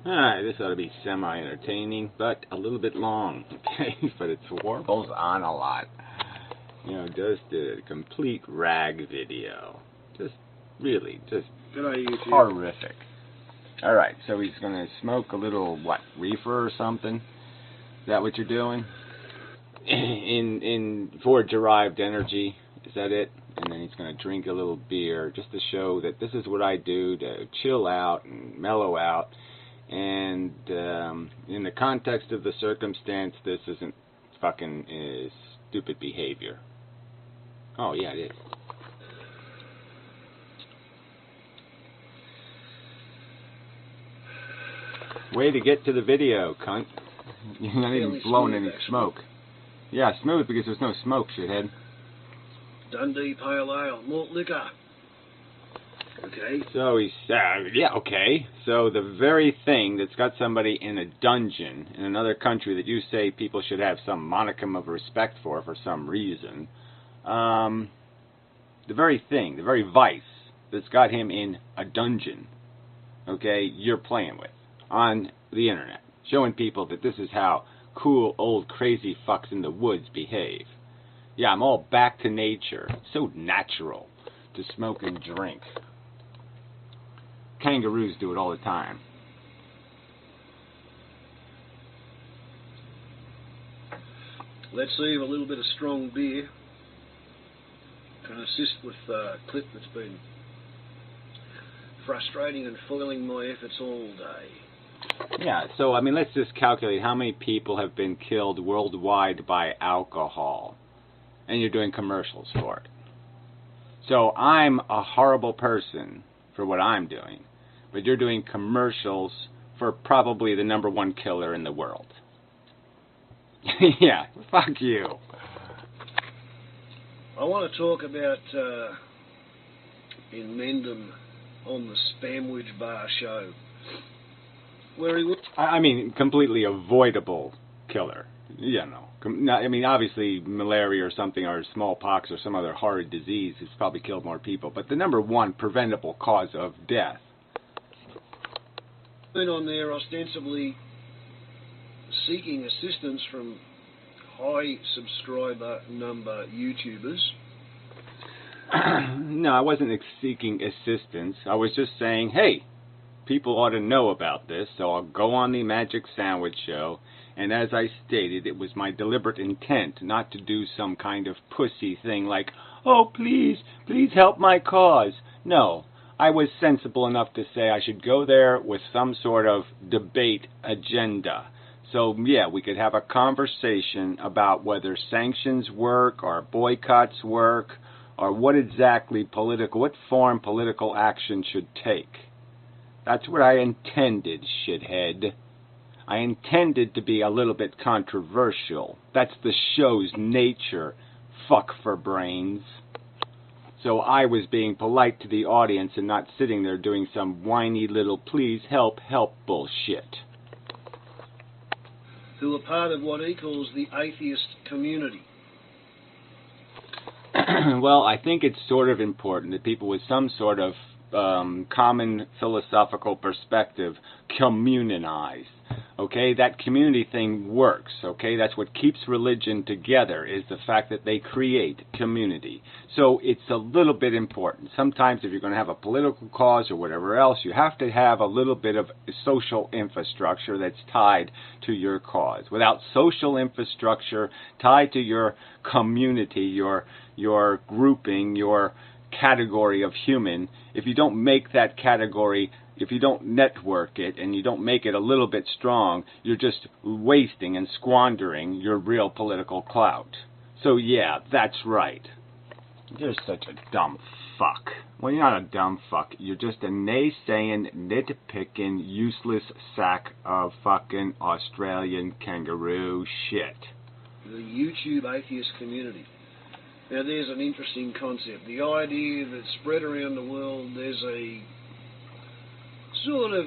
Alright, this ought to be semi-entertaining, but a little bit long, okay? But it warbles on a lot. You know, just a complete rag video. Just, really, just horrific. Alright, so he's going to smoke a little, what, reefer or something? Is that what you're doing? For derived energy, is that it? And then he's going to drink a little beer just to show that this is what I do to chill out and mellow out. And in the context of the circumstance, this isn't fucking stupid behavior. Oh, yeah, it is. Way to get to the video, cunt. You're not even blowing any smoke. Yeah, smooth because there's no smoke, shithead. Dundee Pale Ale, malt liquor. Okay. So he's, yeah, okay. So the very thing that's got somebody in a dungeon in another country that you say people should have some monicum of respect for some reason, the very thing, the very vice that's got him in a dungeon, okay, you're playing with on the internet, showing people that this is how cool old crazy fucks in the woods behave. Yeah, I'm all back to nature. It's so natural to smoke and drink. Kangaroos do it all the time. Let's see if a little bit of strong beer can assist with a clip that's been frustrating and foiling my efforts all day. Yeah, so I mean, let's just calculate how many people have been killed worldwide by alcohol, and you're doing commercials for it. So I'm a horrible person for what I'm doing, but you're doing commercials for probably the #1 killer in the world. Yeah, fuck you. I want to talk about in Mendham on the Spamwich Bar show, where he was. I mean, completely avoidable killer. Yeah, no. I mean, obviously malaria or something, or smallpox or some other horrid disease has probably killed more people, but the #1 preventable cause of death. Went on there ostensibly seeking assistance from high subscriber number YouTubers. No, I wasn't seeking assistance. I was just saying, hey, people ought to know about this, so I'll go on the Magic Sandwich Show, and as I stated, it was my deliberate intent not to do some kind of pussy thing like, oh, please help my cause. No, I was sensible enough to say I should go there with some sort of debate agenda. So, yeah, we could have a conversation about whether sanctions work or boycotts work or what form political action should take. That's what I intended, shithead. I intended to be a little bit controversial. That's the show's nature, fuck for brains. So I was being polite to the audience and not sitting there doing some whiny little please help bullshit. Who are part of what he calls the atheist community. Well, I think it's sort of important that people with some sort of common philosophical perspective communionize. Okay, that community thing works. Okay, that's what keeps religion together, is the fact that they create community. So it's a little bit important. Sometimes if you're going to have a political cause or whatever else, you have to have a little bit of social infrastructure that's tied to your cause. Without social infrastructure tied to your community, your grouping, your category of human, if you don't make that category, if you don't network it and you don't make it a little bit strong, you're just wasting and squandering your real political clout. So yeah, that's right. You're such a dumb fuck. Well, you're not a dumb fuck. You're just a naysaying, nitpicking, useless sack of fucking Australian kangaroo shit. The YouTube atheist community. Now, there's an interesting concept. The idea that spread around the world, there's a sort of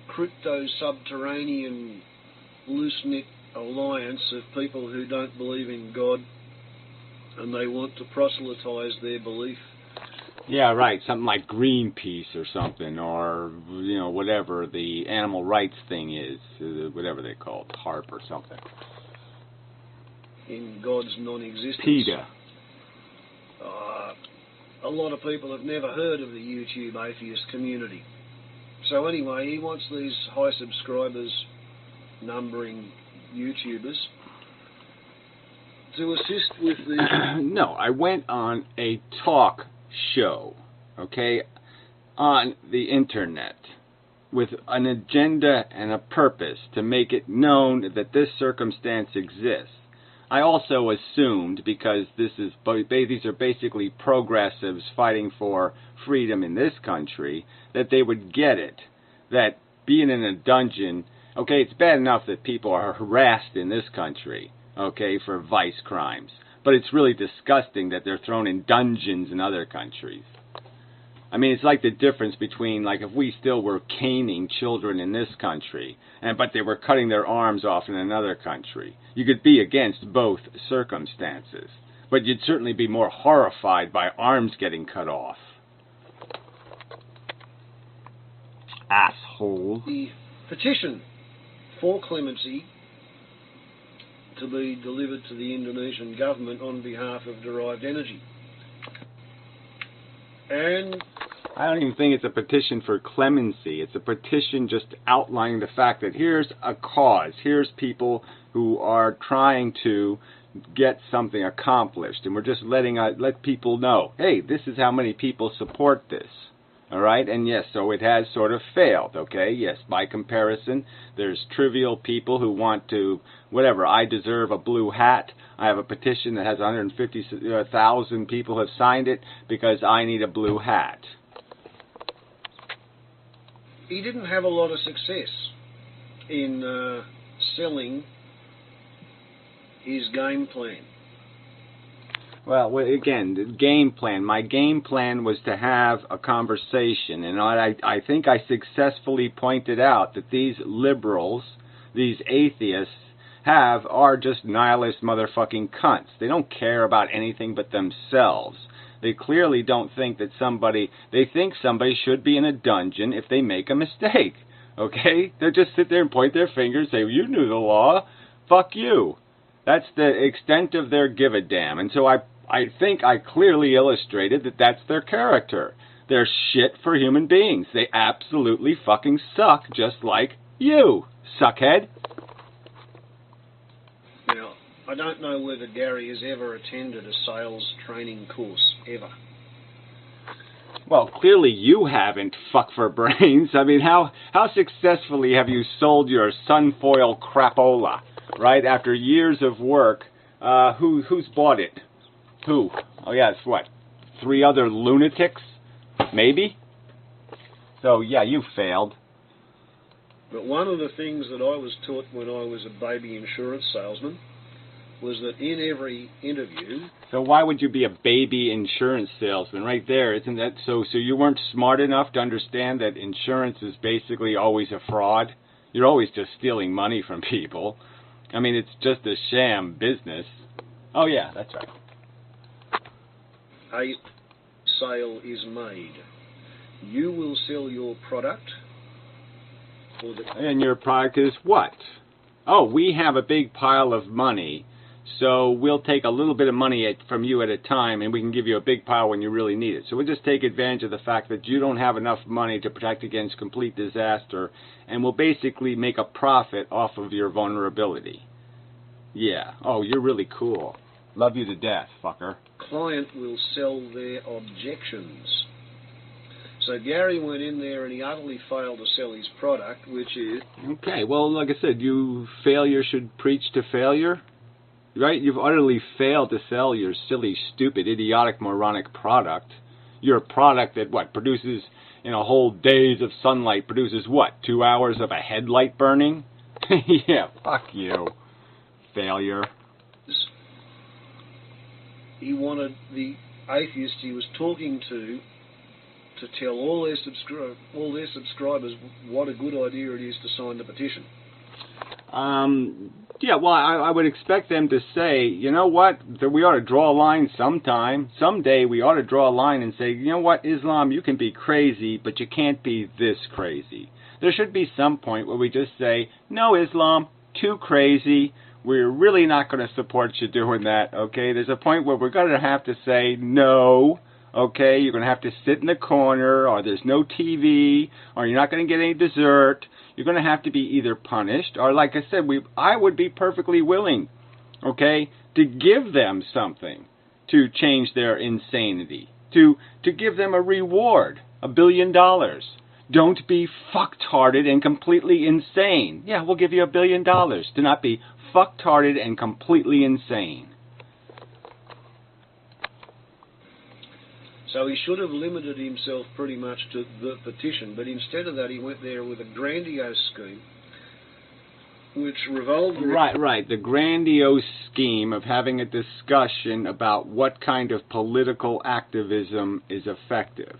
crypto-subterranean, loose-knit alliance of people who don't believe in God, and they want to proselytize their belief Yeah, right. Something like Greenpeace or something, or whatever the animal rights thing is, whatever they call it, HARP or something. In God's non-existence. PETA. A lot of people have never heard of the YouTube atheist community. So anyway, he wants these high subscribers numbering YouTubers to assist with the... No, I went on a talk show, okay, on the internet with an agenda and a purpose to make it known that this circumstance exists. I also assumed, because these are basically progressives fighting for freedom in this country, that they would get it, that being in a dungeon, okay, it's bad enough that people are harassed in this country, okay, for vice crimes, but it's really disgusting that they're thrown in dungeons in other countries. I mean, it's like the difference between, like, if we still were caning children in this country, but they were cutting their arms off in another country. You could be against both circumstances, but you'd certainly be more horrified by arms getting cut off. Asshole. The petition for clemency to be delivered to the Indonesian government on behalf of derived energy. And I don't even think it's a petition for clemency. It's a petition just outlining the fact that here's a cause. Here's people who are trying to get something accomplished, and we're just let people know, hey, this is how many people support this. All right? And yes, so it has sort of failed, okay? Yes, by comparison, there's trivial people who want to, whatever, I deserve a blue hat. I have a petition that has 150,000 people have signed it because I need a blue hat. He didn't have a lot of success in selling his game plan. Well, again, the game plan. My game plan was to have a conversation, and I think I successfully pointed out that these liberals, these atheists, are just nihilist motherfucking cunts. They don't care about anything but themselves. They clearly don't think that they think somebody should be in a dungeon if they make a mistake. Okay? They just sit there and point their fingers and say, well, you knew the law. Fuck you. That's the extent of their give-a-damn. And so I think I clearly illustrated that that's their character. They're shit for human beings. They absolutely fucking suck, just like you, suckhead. Now, I don't know whether Gary has ever attended a sales training course, ever. Well, clearly you haven't, fuck for brains. I mean, how successfully have you sold your sunfoil crapola, right? After years of work, who's bought it? Who? Oh yeah, it's what? 3 other lunatics? Maybe? So, yeah, you failed. But one of the things that I was taught when I was a baby insurance salesman was that in every interview... So why would you be a baby insurance salesman? Right there, isn't that so? So you weren't smart enough to understand that insurance is basically always a fraud? You're always just stealing money from people. I mean, it's just a sham business. Oh yeah, that's right. A sale is made. You will sell your product. And your product is what? Oh, we have a big pile of money, so we'll take a little bit of money from you at a time, and we can give you a big pile when you really need it. So we'll just take advantage of the fact that you don't have enough money to protect against complete disaster, and we'll basically make a profit off of your vulnerability. Yeah. Oh, you're really cool. Love you to death, fucker. Client will sell their objections. So Gary went in there and he utterly failed to sell his product, which is... Okay, well, like I said, failure should preach to failure, right? You've utterly failed to sell your silly, stupid, idiotic, moronic product. Your product that, what, produces, in a whole days of sunlight, produces what, 2 hours of a headlight burning? Yeah, fuck you, failure. He wanted the atheist he was talking to tell all their subscribers what a good idea it is to sign the petition. Yeah, well, I would expect them to say, you know what, that we ought to draw a line sometime. Someday we ought to draw a line and say, you know what, Islam, you can be crazy, but you can't be this crazy. There should be some point where we just say, no, Islam, too crazy. We're really not going to support you doing that, okay? There's a point where we're going to have to say no, okay? You're going to have to sit in the corner, or there's no TV, or you're not going to get any dessert. You're going to have to be either punished, or like I said, I would be perfectly willing, okay, to give them something to change their insanity, to give them a reward, $1 billion. Don't be fucktarded and completely insane. Yeah, we'll give you $1 billion. Do not be fucktarded and completely insane. So he should have limited himself pretty much to the petition, but instead of that he went there with a grandiose scheme which revolved around... Right. The grandiose scheme of having a discussion about what kind of political activism is effective.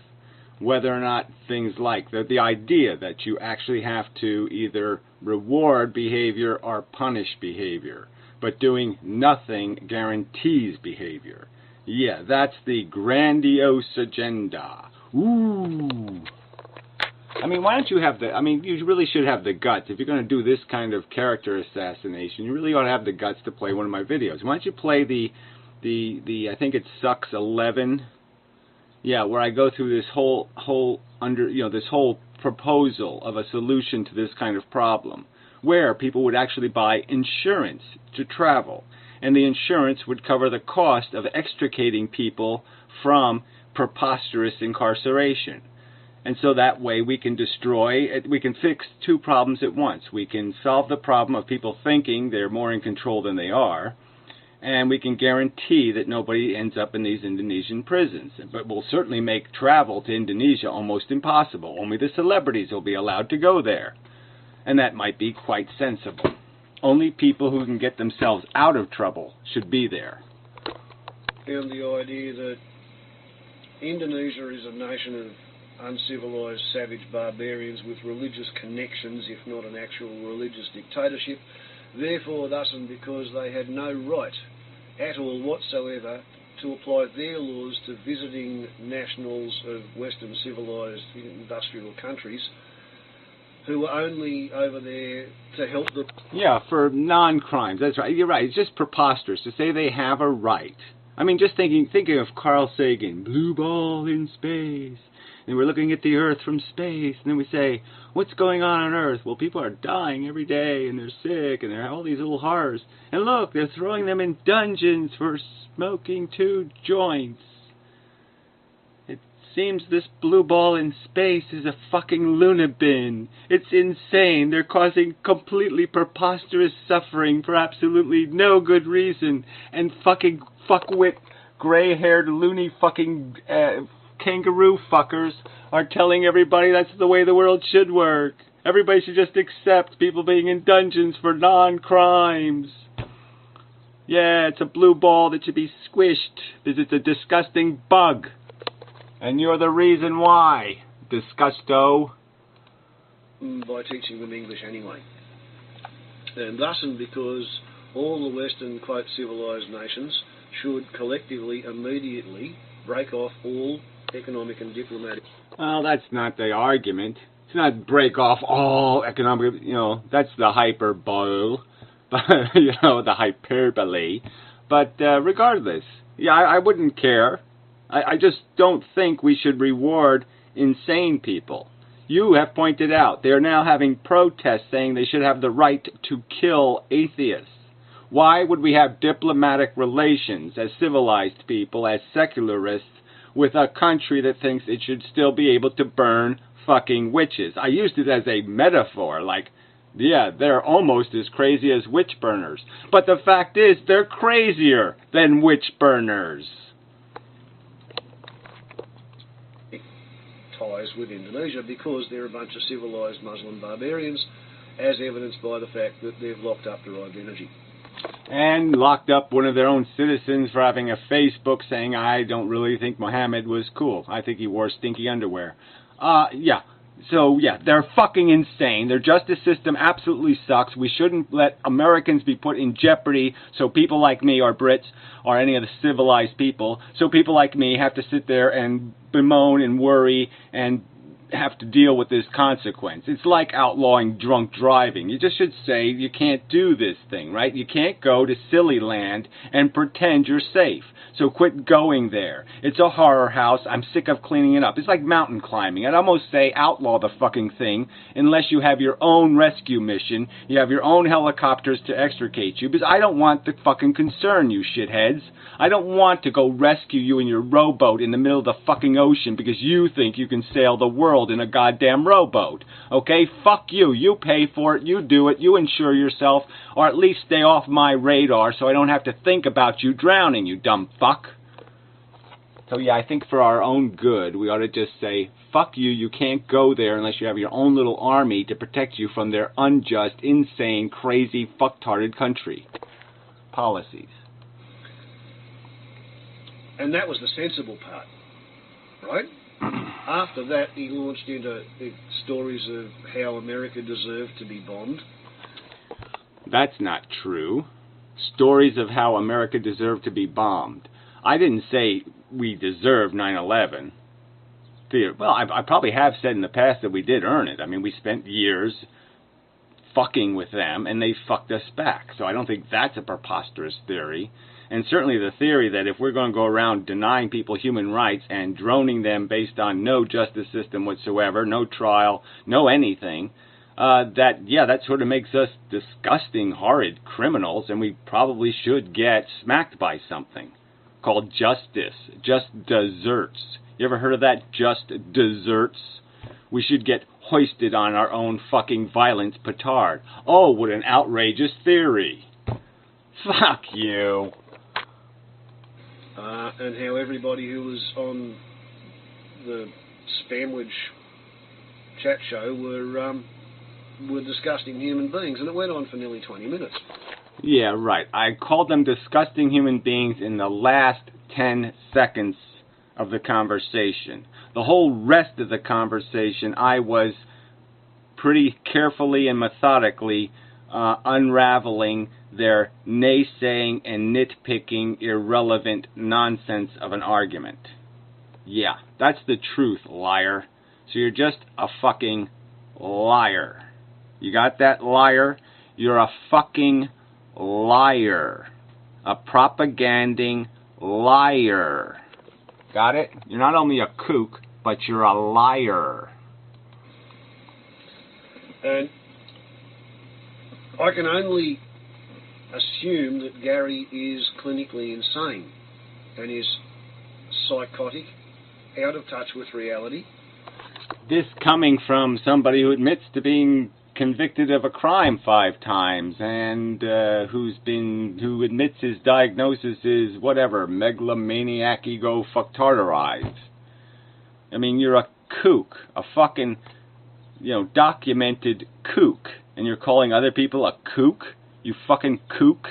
Whether or not things like the idea that you actually have to either reward behavior or punish behavior, but doing nothing guarantees behavior. Yeah, that's the grandiose agenda. Ooh. I mean, why don't you have the... I mean, you really should have the guts. If you're going to do this kind of character assassination, you really ought to have the guts to play one of my videos. Why don't you play the I think it Sucks 11... Yeah, where I go through this whole proposal of a solution to this kind of problem, where people would actually buy insurance to travel, and the insurance would cover the cost of extricating people from preposterous incarceration. And so that way we can fix two problems at once. We can solve the problem of people thinking they're more in control than they are, and we can guarantee that nobody ends up in these Indonesian prisons. But we'll certainly make travel to Indonesia almost impossible. Only the celebrities will be allowed to go there. And that might be quite sensible. Only people who can get themselves out of trouble should be there. And the idea that Indonesia is a nation of uncivilized, savage barbarians with religious connections, if not an actual religious dictatorship. Therefore, thus and because they had no right at all whatsoever to apply their laws to visiting nationals of Western civilized industrial countries who were only over there to help them. Yeah, for non-crimes. That's right. You're right. It's just preposterous to say they have a right. I mean, just thinking of Carl Sagan, blue ball in space. And we're looking at the Earth from space, and then we say, what's going on Earth? Well, people are dying every day, and they're sick, and they have all these little horrors. And look, they're throwing them in dungeons for smoking 2 joints. It seems this blue ball in space is a fucking lunabin. It's insane. They're causing completely preposterous suffering for absolutely no good reason. And fucking fuckwit, gray-haired, loony fucking... kangaroo fuckers are telling everybody that's the way the world should work. Everybody should just accept people being in dungeons for non-crimes. Yeah, it's a blue ball that should be squished because it's a disgusting bug. And you're the reason why, disgusto. By teaching them English anyway. And thus and because all the Western, quote, civilized nations should collectively, immediately break off all economic and diplomatic... Well, that's not the argument. It's not break off all economic... that's the hyperbole. The hyperbole. But regardless, yeah, I wouldn't care. I just don't think we should reward insane people. You have pointed out they are now having protests saying they should have the right to kill atheists. Why would we have diplomatic relations as civilized people, as secularists, with a country that thinks it should still be able to burn fucking witches? I used it as a metaphor, like, yeah, they're almost as crazy as witch burners. But the fact is, they're crazier than witch burners. Ties with Indonesia because they're a bunch of civilized Muslim barbarians, as evidenced by the fact that they've locked up derived energy. And locked up one of their own citizens for having a Facebook saying, I don't really think Muhammad was cool. I think he wore stinky underwear. Yeah, So, yeah, they're fucking insane. Their justice system absolutely sucks. We shouldn't let Americans be put in jeopardy so people like me, or Brits, or any of the civilized people, so people like me have to sit there and bemoan and worry and have to deal with this consequence. It's like outlawing drunk driving. You just should say you can't do this thing, right? You can't go to silly land and pretend you're safe. So quit going there. It's a horror house. I'm sick of cleaning it up. It's like mountain climbing. I'd almost say outlaw the fucking thing unless you have your own rescue mission. You have your own helicopters to extricate you, because I don't want the fucking concern, you shitheads. I don't want to go rescue you in your rowboat in the middle of the fucking ocean because you think you can sail the world in a goddamn rowboat. Okay? Fuck you. You pay for it. You do it. You insure yourself, or at least stay off my radar so I don't have to think about you drowning, you dumb fuck. So yeah, I think for our own good, we ought to just say, fuck you, you can't go there unless you have your own little army to protect you from their unjust, insane, crazy, fucktarded country policies. And that was the sensible part, right? After that, he launched into stories of how America deserved to be bombed. That's not true. Stories of how America deserved to be bombed. I didn't say we deserve 9/11. Well, I probably have said in the past that we did earn it. I mean, we spent years fucking with them, and they fucked us back. So I don't think that's a preposterous theory. And certainly the theory that if we're going to go around denying people human rights and droning them based on no justice system whatsoever, no trial, no anything, that sort of makes us disgusting, horrid criminals, and we probably should get smacked by something called justice. Just desserts. You ever heard of that? Just desserts? We should get hoisted on our own fucking violence petard. Oh, what an outrageous theory. Fuck you. And how everybody who was on the Spamwich chat show were disgusting human beings, and it went on for nearly 20 minutes. Yeah, right. I called them disgusting human beings in the last 10 seconds of the conversation. The whole rest of the conversation, I was pretty carefully and methodically unraveling their naysaying and nitpicking, irrelevant nonsense of an argument. Yeah, that's the truth, liar. So you're just a fucking liar. You got that, liar? You're a fucking liar. A propaganding liar. Got it? You're not only a kook, but you're a liar. And I can only assume that Gary is clinically insane and is psychotic, out of touch with reality. This coming from somebody who admits to being convicted of a crime 5 times and who admits his diagnosis is whatever, megalomaniac ego fucktarderized. I mean, you're a kook, a fucking, documented kook, and you're calling other people a kook? You fucking kook?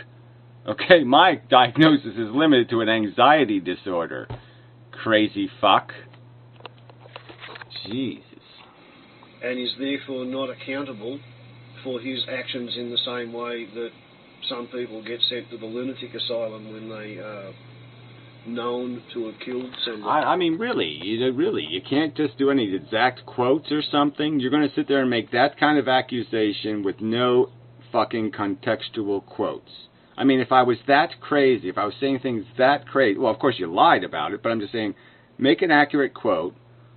Okay, my diagnosis is limited to an anxiety disorder. Crazy fuck. Jesus. And is therefore not accountable for his actions in the same way that some people get sent to the lunatic asylum when they are known to have killed somebody. I mean, really, you can't just do any exact quotes or something. You're going to sit there and make that kind of accusation with no fucking contextual quotes. I mean, if I was that crazy, if I was saying things that crazy, well, of course you lied about it, but I'm just saying, make an accurate quote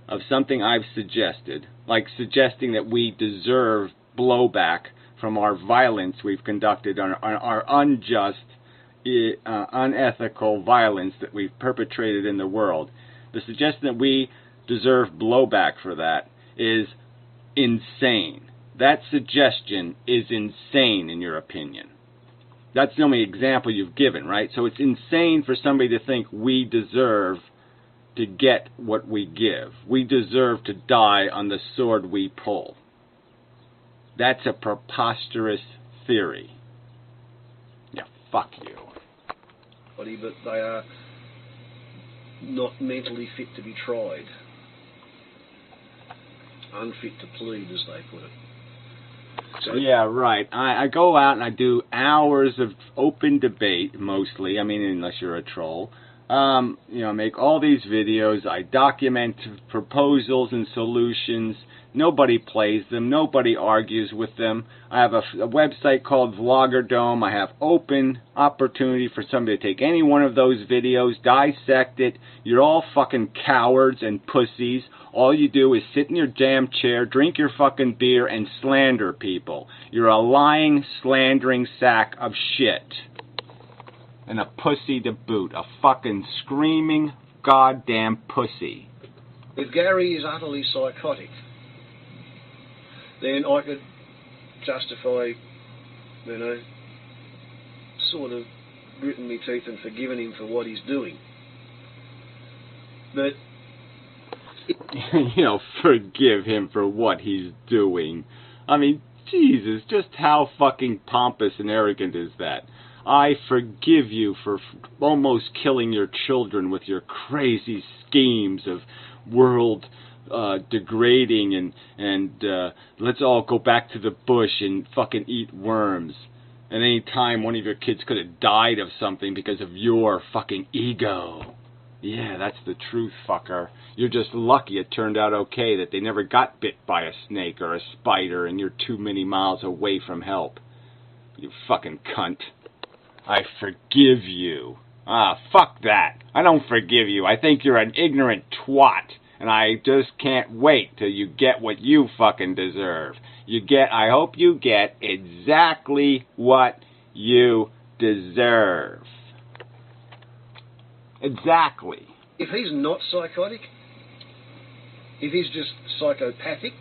of something I've suggested, like suggesting that we deserve blowback from our violence we've conducted, on our unjust, unethical violence that we've perpetrated in the world. The suggestion that we deserve blowback for that is insane. That suggestion is insane, in your opinion. That's the only example you've given, right? So it's insane for somebody to think we deserve to get what we give. We deserve to die on the sword we pull. That's a preposterous theory. Yeah, fuck you. But they are not mentally fit to be tried. unfit to plead, as they put it. So, yeah, right. I go out and I do hours of open debate, mostly. I mean, unless you're a troll. Make all these videos. I document proposals and solutions. Nobody plays them. Nobody argues with them. I have a website called Vloggerdome. I have open opportunity for somebody to take any one of those videos, dissect it. You're all fucking cowards and pussies. All you do is sit in your damn chair, drink your fucking beer, and slander people. You're a lying, slandering sack of shit. And a pussy to boot. A fucking screaming goddamn pussy. if Gary is utterly psychotic, then I could justify, sort of gritting my teeth and forgiving him for what he's doing. But forgive him for what he's doing. I mean, Jesus, just how fucking pompous and arrogant is that? I forgive you for almost killing your children with your crazy schemes of world degrading and let's all go back to the bush and fucking eat worms. And any time one of your kids could have died of something because of your fucking ego. Yeah, that's the truth, fucker. You're just lucky it turned out okay, that they never got bit by a snake or a spider and you're too many miles away from help. You fucking cunt. I forgive you. Ah, fuck that. I don't forgive you. I think you're an ignorant twat. And I just can't wait till you get what you fucking deserve. I hope you get exactly what you deserve. Exactly. if he's not psychotic, if he's just psychopathic,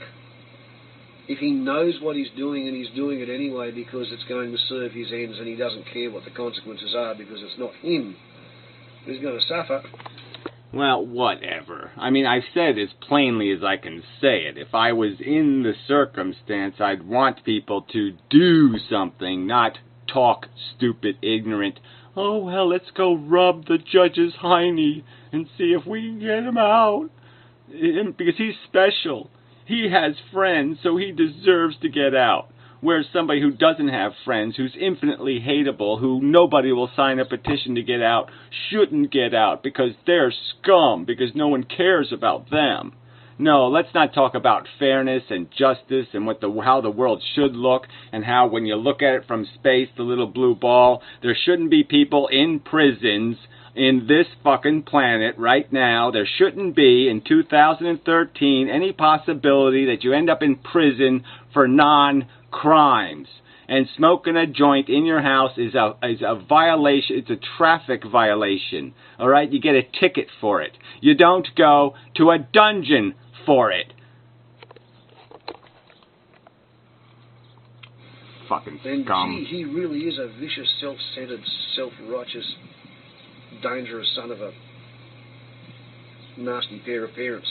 if he knows what he's doing and he's doing it anyway because it's going to serve his ends and he doesn't care what the consequences are because it's not him who's going to suffer. Well, whatever. I mean, I've said as plainly as I can say it. If I was in the circumstance, I'd want people to do something, not talk stupid, ignorant, oh, well, let's go rub the judge's hiney and see if we can get him out. Because he's special. He has friends, so he deserves to get out. Whereas somebody who doesn't have friends, who's infinitely hateable, who nobody will sign a petition to get out, shouldn't get out because they're scum, because no one cares about them. No, let's not talk about fairness and justice and how the world should look and how when you look at it from space, the little blue ball, there shouldn't be people in prisons in this fucking planet right now. There shouldn't be, in 2013, any possibility that you end up in prison for non-crimes. And smoking a joint in your house is a violation. It's a traffic violation. All right? You get a ticket for it. You don't go to a dungeon for it. Fucking scum. And he really is a vicious, self-centered, self-righteous, dangerous son of a nasty pair of parents.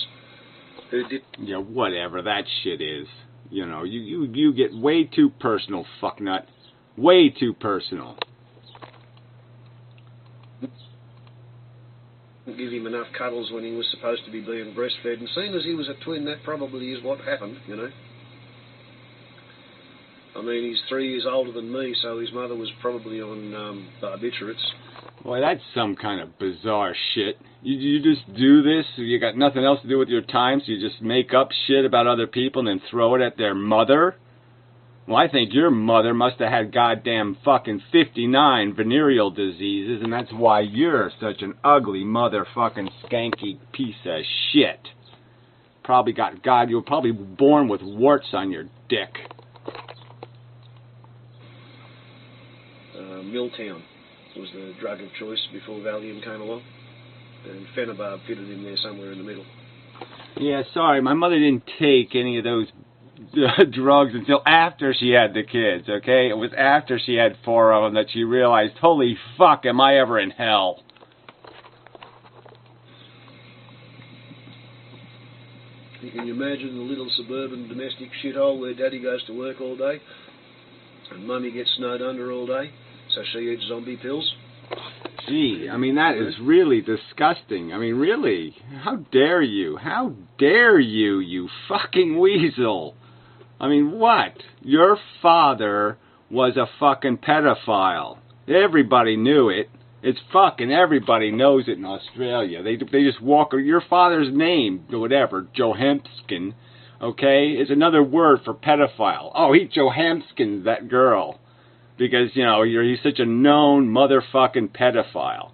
Yeah, whatever that shit is. You know, you get way too personal, fucknut. Way too personal. Give him enough cuddles when he was supposed to be being breastfed, and seeing as he was a twin, that probably is what happened, you know. I mean, he's 3 years older than me, so his mother was probably on barbiturates. Boy, that's some kind of bizarre shit. You just do this, you got nothing else to do with your time, so you just make up shit about other people and then throw it at their mother? Well, I think your mother must have had goddamn fucking 59 venereal diseases, and that's why you're such an ugly motherfucking skanky piece of shit. You were probably born with warts on your dick. Milltown was the drug of choice before Valium came along, and Phenobarb fitted in there somewhere in the middle. Yeah, sorry, my mother didn't take any of those drugs until after she had the kids, okay? It was after she had 4 of them that she realized, holy fuck, am I ever in hell? Can you imagine the little suburban domestic shithole where Daddy goes to work all day and Mummy gets snowed under all day, so she eats zombie pills? gee, I mean, that is really disgusting. I mean, really, how dare you? How dare you, you fucking weasel? I mean, what? Your father was a fucking pedophile. Everybody knew it. It's fucking everybody knows it in Australia. They just walk, your father's name, whatever, Johansson, okay, is another word for pedophile. Oh, he Johansson, that girl. Because, you know, he's such a known motherfucking pedophile.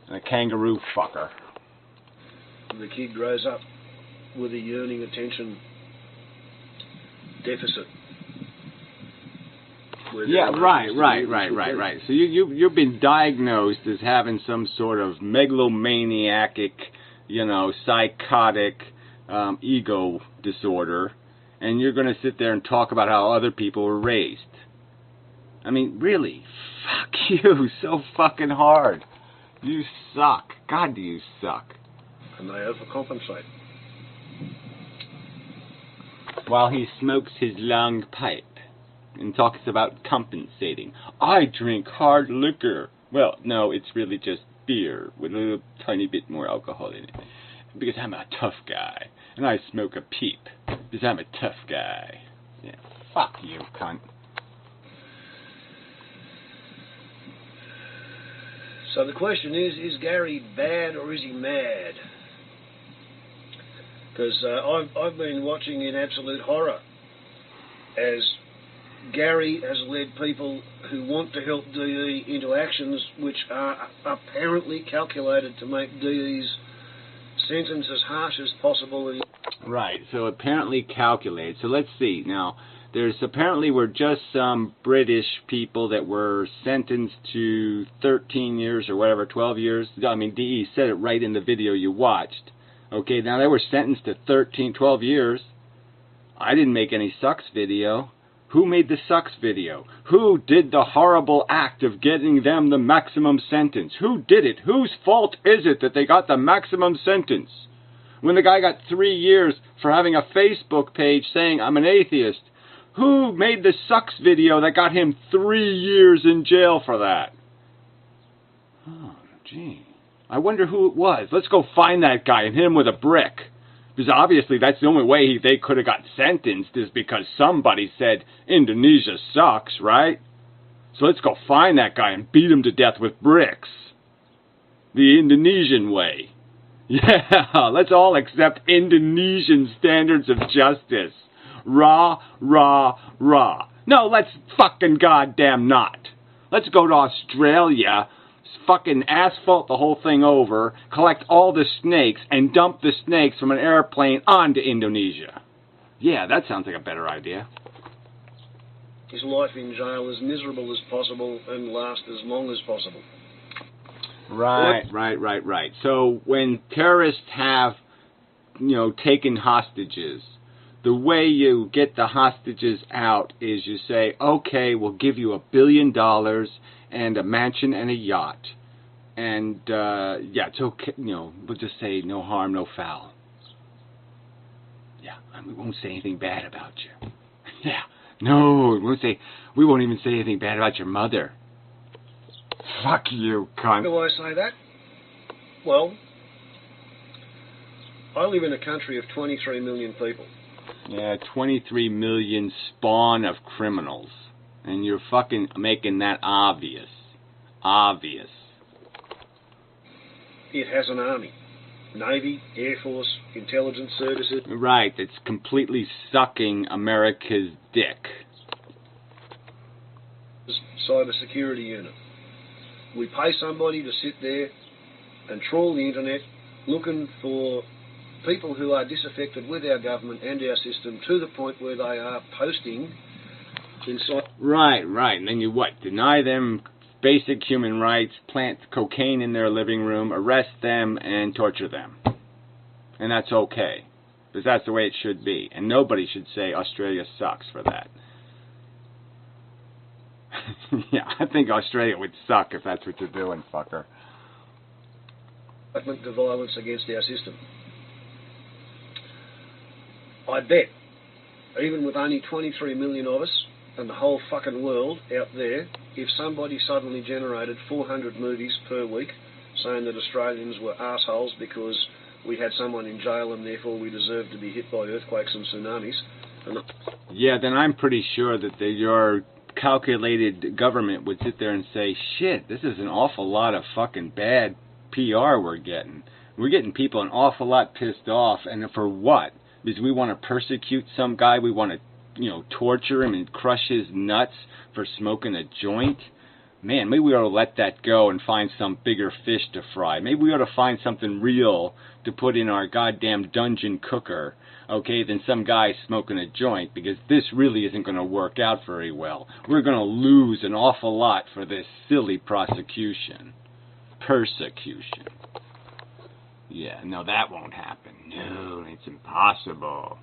And a kangaroo fucker. The kid grows up with a yearning attention deficit. Yeah, right. So you've been diagnosed as having some sort of megalomaniac, you know, psychotic ego disorder, and you're going to sit there and talk about how other people were raised. I mean, really, fuck you so fucking hard. You suck. God, do you suck. And they overcompensate. While he smokes his long pipe and talks about compensating. I drink hard liquor. Well, no, it's really just beer with a little tiny bit more alcohol in it. Because I'm a tough guy. And I smoke a peep. Because I'm a tough guy. Yeah, fuck you, cunt. So the question is Gary bad or is he mad? Because I've been watching in absolute horror as Gary has led people who want to help DE into actions which are apparently calculated to make DE's sentence as harsh as possible. Right, so apparently calculated. So let's see. Now, there's apparently were just some British people that were sentenced to 13 years or whatever, 12 years. I mean, DE said it right in the video you watched. Okay, now they were sentenced to 12 years. I didn't make any sucks video. Who made the sucks video? Who did the horrible act of getting them the maximum sentence? Who did it? Whose fault is it that they got the maximum sentence? When the guy got 3 years for having a Facebook page saying I'm an atheist, who made the sucks video that got him 3 years in jail for that? Oh, gee. I wonder who it was. Let's go find that guy and hit him with a brick. Because obviously that's the only way they could have got sentenced is because somebody said Indonesia sucks, right? So let's go find that guy and beat him to death with bricks. The Indonesian way. Yeah, let's all accept Indonesian standards of justice. Rah, rah, rah. No, let's fucking goddamn not. Let's go to Australia, fucking asphalt the whole thing over, collect all the snakes, and dump the snakes from an airplane onto Indonesia. Yeah, that sounds like a better idea. His life in jail as miserable as possible and last as long as possible. Right. So when terrorists have, you know, taken hostages, the way you get the hostages out is you say, okay, we'll give you $1 billion and a mansion and a yacht. And, yeah, it's okay, you know, we'll just say no harm, no foul. Yeah, and we won't say anything bad about you. Yeah, no, we won't even say anything bad about your mother. Fuck you, cunt. Why do I say that? Well, I live in a country of 23 million people. Yeah, 23 million spawn of criminals. And you're fucking making that obvious. Obvious. It has an army. Navy, Air Force, intelligence services. Right, that's completely sucking America's dick. Cyber security unit. We pay somebody to sit there and trawl the internet looking for people who are disaffected with our government and our system to the point where they are posting inside. Right. And then you what? Deny them basic human rights, plant cocaine in their living room, arrest them, and torture them. And that's okay. Because that's the way it should be. And nobody should say Australia sucks for that. Yeah, I think Australia would suck if that's what you're doing, fucker. To violence against our system. I bet, even with only 23 million of us, and the whole fucking world out there, if somebody suddenly generated 400 movies per week saying that Australians were assholes because we had someone in jail and therefore we deserved to be hit by earthquakes and tsunamis. Yeah, then I'm pretty sure that your calculated government would sit there and say, shit, this is an awful lot of fucking bad PR we're getting. We're getting people an awful lot pissed off, and for what? Because we want to persecute some guy, we want to, torture him and crush his nuts for smoking a joint? Man, maybe we ought to let that go and find some bigger fish to fry. Maybe we ought to find something real to put in our goddamn dungeon cooker, okay, than some guy smoking a joint, because this really isn't going to work out very well. We're going to lose an awful lot for this silly prosecution. Persecution. Yeah, no, that won't happen. No, it's impossible.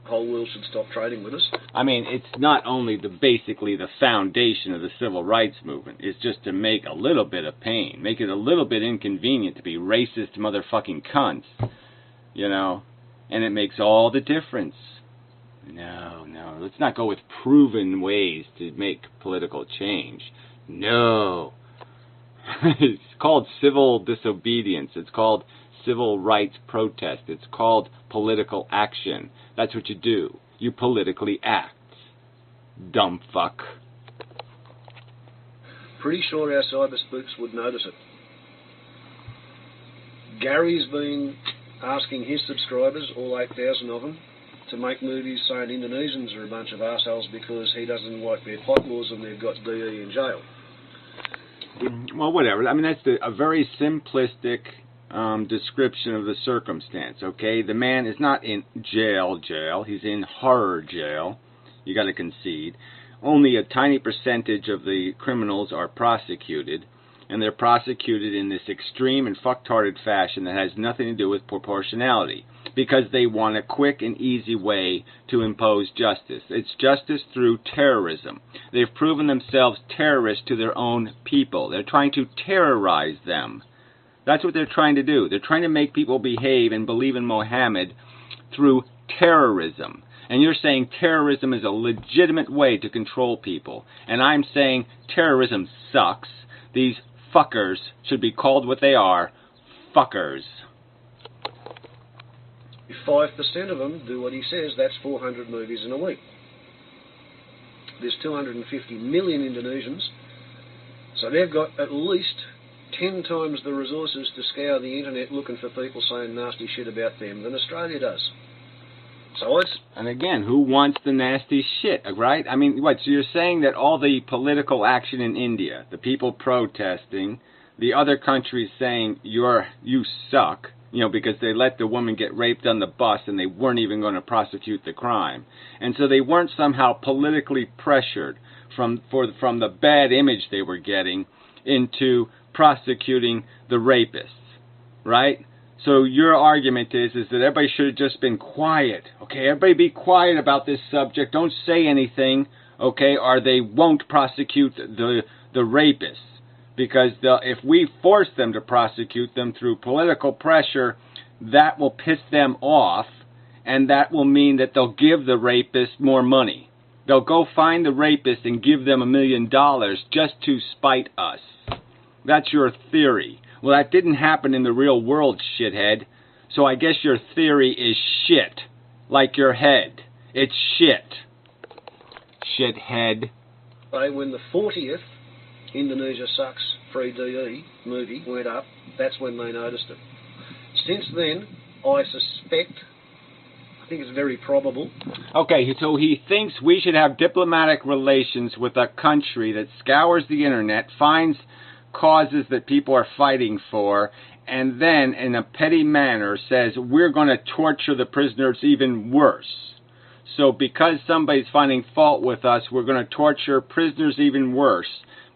The whole world should stop trading with us. I mean, it's not only basically the foundation of the civil rights movement. It's just to make a little bit of pain, make it a little bit inconvenient to be racist motherfucking cunts, and it makes all the difference. No, let's not go with proven ways to make political change. No. It's called civil disobedience. It's called civil rights protest. It's called political action. That's what you do. You politically act. Dumb fuck. Pretty sure our cyber spooks would notice it. Gary's been asking his subscribers, all 8,000 of them, to make movies saying Indonesians are a bunch of assholes because he doesn't like their pot laws and they've got DE in jail. Well, whatever. I mean, that's a very simplistic description of the circumstance, okay? The man is not in jail. He's in horror jail. You got to concede. Only a tiny percentage of the criminals are prosecuted, and they're prosecuted in this extreme and fucktarded fashion that has nothing to do with proportionality, because they want a quick and easy way to impose justice. It's justice through terrorism. They've proven themselves terrorists to their own people. They're trying to terrorize them. That's what they're trying to do. They're trying to make people behave and believe in Mohammed through terrorism. And you're saying terrorism is a legitimate way to control people. And I'm saying terrorism sucks. These fuckers should be called what they are, fuckers. If 5% of them do what he says, that's 400 movies in a week. There's 250 million Indonesians, so they've got at least 10 times the resources to scour the internet looking for people saying nasty shit about them than Australia does. So and again, who wants the nasty shit, right? I mean, what, so you're saying that all the political action in India, the people protesting, the other countries saying you suck, because they let the woman get raped on the bus and they weren't even going to prosecute the crime. And so they weren't somehow politically pressured from the bad image they were getting into prosecuting the rapists, right? So your argument is that everybody should have just been quiet, okay? Everybody be quiet about this subject. Don't say anything, okay? Or they won't prosecute the rapists. Because if we force them to prosecute them through political pressure, that will piss them off, and that will mean that they'll give the rapist more money. They'll go find the rapist and give them $1 million just to spite us. That's your theory. Well, that didn't happen in the real world, shithead. So I guess your theory is shit. Like your head. It's shit. Shithead. When the 40th Indonesia Sucks Free DE movie went up, that's when they noticed it. Since then, I think it's very probable. Okay, so he thinks we should have diplomatic relations with a country that scours the internet, finds causes that people are fighting for, and then in a petty manner says we're going to torture the prisoners even worse. So because somebody's finding fault with us, we're going to torture prisoners even worse.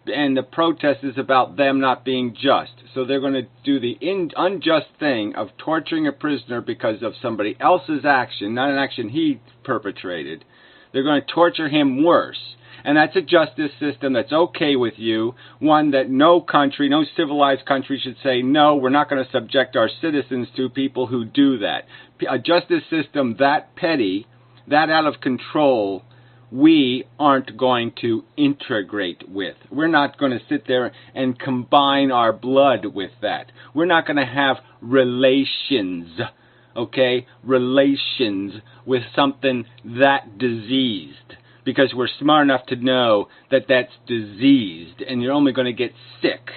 And the protest is about them not being just. So they're going to do the unjust thing of torturing a prisoner because of somebody else's action, not an action he perpetrated. They're going to torture him worse. And that's a justice system that's okay with you, one that no country, no civilized country should say, no, we're not going to subject our citizens to people who do that. A justice system that petty, that out of control, we aren't going to integrate with. We're not going to sit there and combine our blood with that. We're not going to have relations, okay? Relations with something that diseased. Because we're smart enough to know that that's diseased, and you're only going to get sick,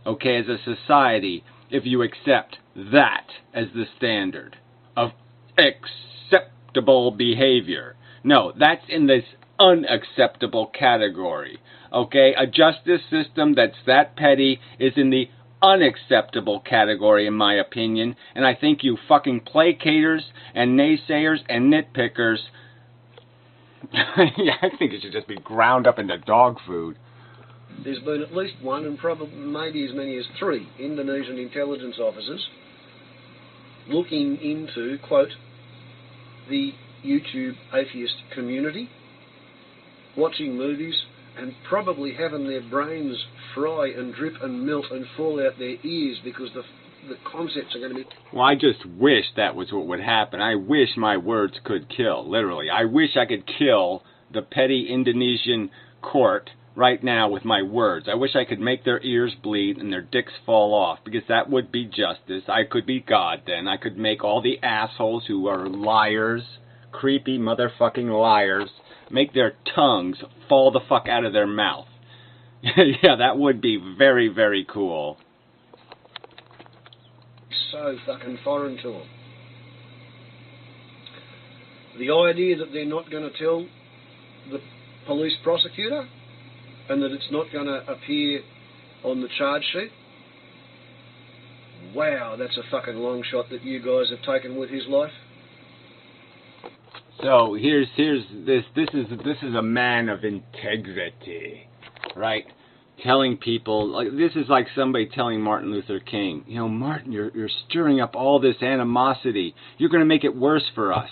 okay, as a society, if you accept that as the standard of acceptable behavior. No, that's in this unacceptable category, okay? A justice system that's that petty is in the unacceptable category, in my opinion, and I think you fucking placaters and naysayers and nitpickers, yeah, I think it should just be ground up into dog food. There's been at least one, and probably maybe as many as 3 Indonesian intelligence officers looking into, quote, the YouTube atheist community, watching movies, and probably having their brains fry and drip and melt and fall out their ears because the concepts are going to be... Well, I just wish that was what would happen. I wish my words could kill, literally. I wish I could kill the petty Indonesian court right now with my words. I wish I could make their ears bleed and their dicks fall off, because that would be justice. I could be God then. I could make all the assholes who are liars, creepy motherfucking liars, make their tongues fall the fuck out of their mouth. Yeah, that would be very, very cool. So fucking foreign to them. The idea that they're not going to tell the police prosecutor and that it's not going to appear on the charge sheet. Wow, that's a fucking long shot that you guys have taken with his life. So here's this is a man of integrity, right? Telling people, like, this is like somebody telling Martin Luther King, you know, Martin, you're stirring up all this animosity. You're going to make it worse for us.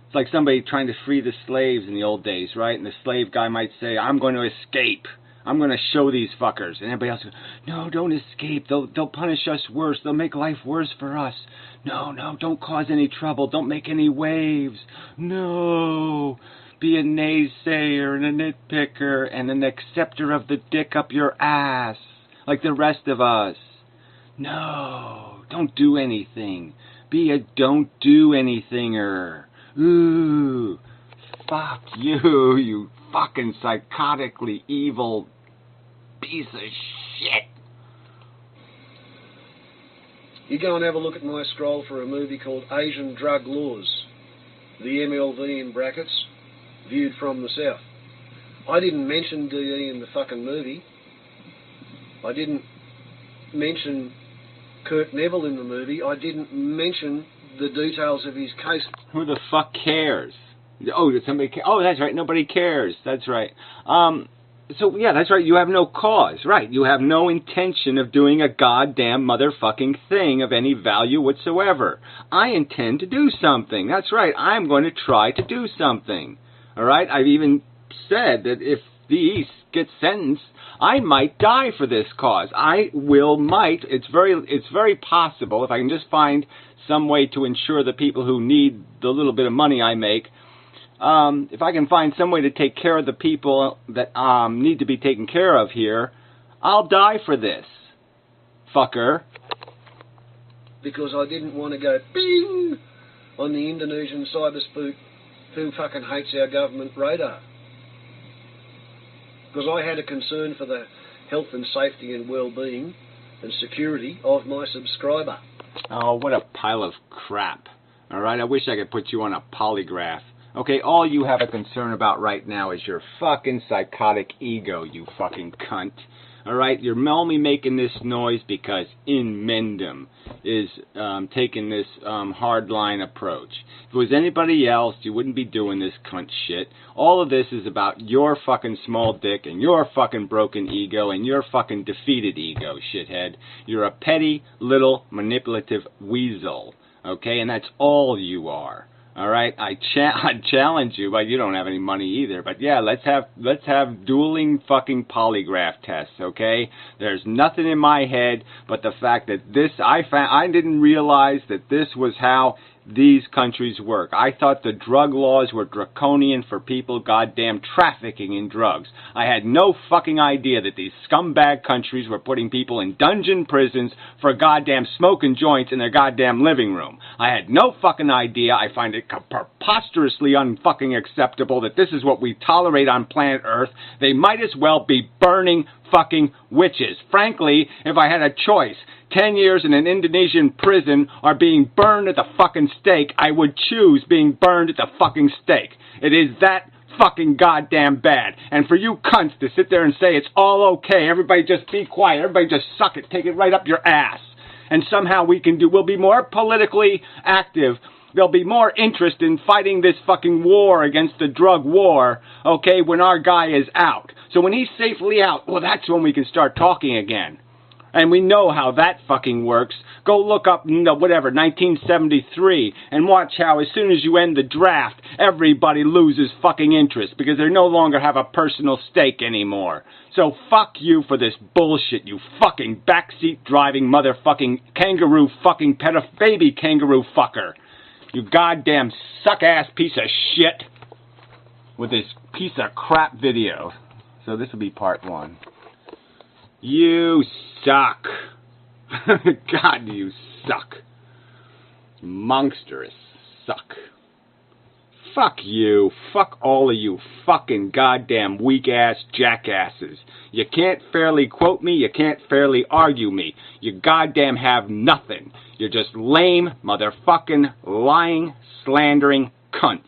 It's like somebody trying to free the slaves in the old days, right? And the slave guy might say, I'm going to escape. I'm going to show these fuckers. And everybody else goes, no, don't escape. They'll punish us worse. They'll make life worse for us. No, don't cause any trouble. Don't make any waves. No. Be a naysayer and a nitpicker and an acceptor of the dick up your ass, like the rest of us. No, don't do anything. Be a don't do anythinger. Ooh, fuck you, you fucking psychotically evil piece of shit. You go and have a look at my scroll for a movie called Asian Drug Laws, the MLV in brackets, viewed from the south. I didn't mention DE in the fucking movie. I didn't mention Kurt Neville in the movie. I didn't mention the details of his case. Who the fuck cares? Oh, did somebody care? Oh, that's right. Nobody cares. That's right. So, yeah, that's right. You have no cause. Right. You have no intention of doing a goddamn motherfucking thing of any value whatsoever. I intend to do something. That's right. I'm going to try to do something. All right? I've even said that if the East gets sentenced, I might die for this cause. It's very possible, if I can just find some way to ensure the people who need the little bit of money I make, if I can find some way to take care of the people that need to be taken care of here, I'll die for this, fucker. Because I didn't want to go bing on the Indonesian cyber spook who fucking hates our government radar. Because I had a concern for the health and safety and well-being and security of my subscriber. Oh, what a pile of crap. All right, I wish I could put you on a polygraph. Okay, all you have a concern about right now is your fucking psychotic ego, you fucking cunt. All right, you're only making this noise because Inmendum is taking this hardline approach. If it was anybody else, you wouldn't be doing this cunt shit. All of this is about your fucking small dick and your fucking broken ego and your fucking defeated ego, shithead. You're a petty, little, manipulative weasel, okay? And that's all you are. All right, I challenge you, but you don't have any money either. But yeah, let's have dueling fucking polygraph tests, okay? There's nothing in my head but the fact that I didn't realize that this was how these countries work. I thought the drug laws were draconian for people goddamn trafficking in drugs. I had no fucking idea that these scumbag countries were putting people in dungeon prisons for goddamn smoking joints in their goddamn living room. I had no fucking idea. I find it preposterously unfucking acceptable that this is what we tolerate on planet Earth. They might as well be burning fucking witches. Frankly, if I had a choice, 10 years in an Indonesian prison or being burned at the fucking stake, I would choose being burned at the fucking stake. It is that fucking goddamn bad. And for you cunts to sit there and say it's all okay, everybody just be quiet, everybody just suck it, take it right up your ass. And somehow we'll be more politically active. There'll be more interest in fighting this fucking war against the drug war, okay, when our guy is out. So when he's safely out, well, that's when we can start talking again. And we know how that fucking works. Go look up, 1973, and watch how as soon as you end the draft, everybody loses fucking interest because they no longer have a personal stake anymore. So fuck you for this bullshit, you fucking backseat driving motherfucking kangaroo fucking baby kangaroo fucker. You goddamn suck-ass piece of shit with this piece of crap video. So this will be part 1. You suck. God, you suck. Monstrous suck. Fuck you. Fuck all of you fucking goddamn weak-ass jackasses. You can't fairly quote me. You can't fairly argue me. You goddamn have nothing. You're just lame, motherfucking, lying, slandering cunts.